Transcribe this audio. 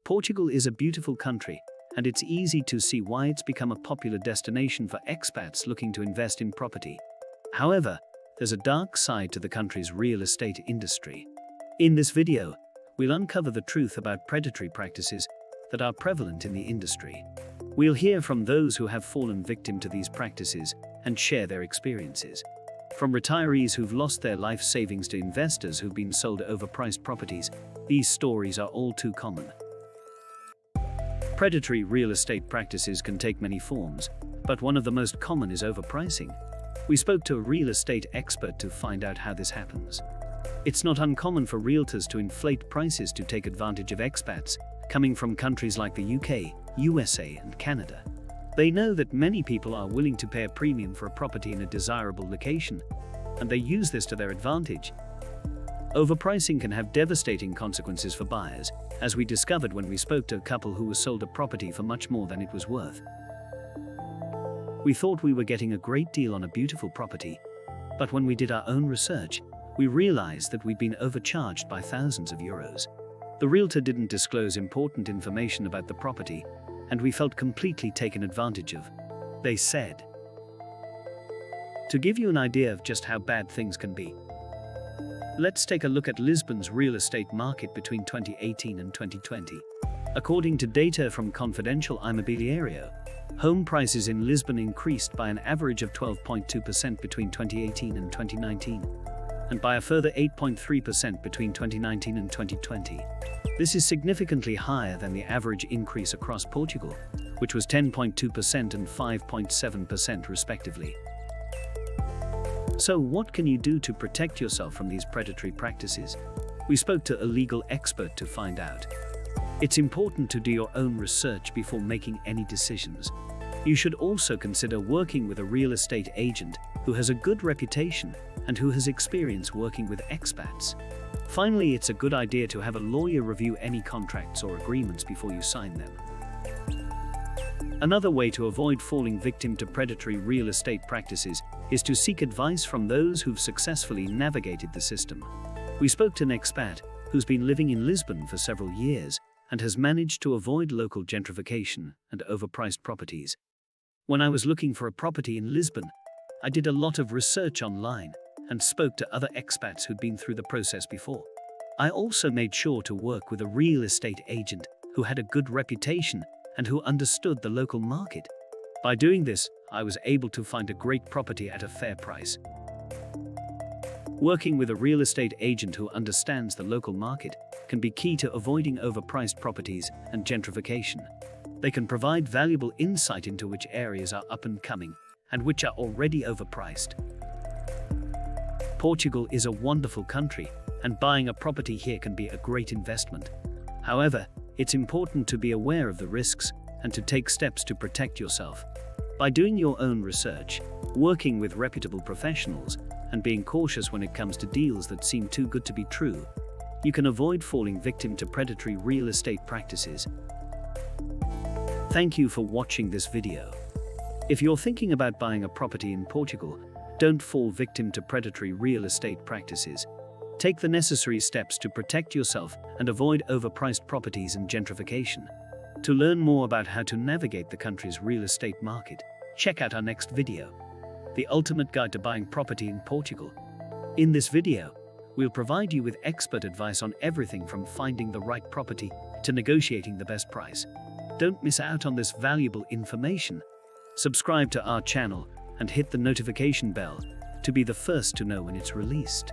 Portugal is a beautiful country, and it's easy to see why it's become a popular destination for expats looking to invest in property. However, there's a dark side to the country's real estate industry. In this video, we'll uncover the truth about predatory practices that are prevalent in the industry. We'll hear from those who have fallen victim to these practices and share their experiences. From retirees who've lost their life savings to investors who've been sold overpriced properties, these stories are all too common. Predatory real estate practices can take many forms, but one of the most common is overpricing. We spoke to a real estate expert to find out how this happens. It's not uncommon for realtors to inflate prices to take advantage of expats coming from countries like the UK, USA, and Canada. They know that many people are willing to pay a premium for a property in a desirable location, and they use this to their advantage. Overpricing can have devastating consequences for buyers, as we discovered when we spoke to a couple who was sold a property for much more than it was worth. We thought we were getting a great deal on a beautiful property, but when we did our own research, we realized that we'd been overcharged by thousands of euros. The realtor didn't disclose important information about the property, and we felt completely taken advantage of. They said. To give you an idea of just how bad things can be, let's take a look at Lisbon's real estate market between 2018 and 2020. According to data from Confidential Imobiliario, home prices in Lisbon increased by an average of 12.2% between 2018 and 2019, and by a further 8.3% between 2019 and 2020. This is significantly higher than the average increase across Portugal, which was 10.2% and 5.7% respectively. So what can you do to protect yourself from these predatory practices? We spoke to a legal expert to find out. It's important to do your own research before making any decisions. You should also consider working with a real estate agent who has a good reputation and who has experience working with expats. Finally, it's a good idea to have a lawyer review any contracts or agreements before you sign them. Another way to avoid falling victim to predatory real estate practices is to seek advice from those who've successfully navigated the system. We spoke to an expat who's been living in Lisbon for several years and has managed to avoid local gentrification and overpriced properties. When I was looking for a property in Lisbon, I did a lot of research online and spoke to other expats who'd been through the process before. I also made sure to work with a real estate agent who had a good reputation and who understood the local market. By doing this, I was able to find a great property at a fair price. Working with a real estate agent who understands the local market can be key to avoiding overpriced properties and gentrification. They can provide valuable insight into which areas are up and coming and which are already overpriced. Portugal is a wonderful country, and buying a property here can be a great investment. However, it's important to be aware of the risks and to take steps to protect yourself. By doing your own research, working with reputable professionals, and being cautious when it comes to deals that seem too good to be true, you can avoid falling victim to predatory real estate practices. Thank you for watching this video. If you're thinking about buying a property in Portugal, don't fall victim to predatory real estate practices. Take the necessary steps to protect yourself and avoid overpriced properties and gentrification. To learn more about how to navigate the country's real estate market, check out our next video, The Ultimate Guide to Buying Property in Portugal. In this video, we'll provide you with expert advice on everything from finding the right property to negotiating the best price. Don't miss out on this valuable information. Subscribe to our channel and hit the notification bell to be the first to know when it's released.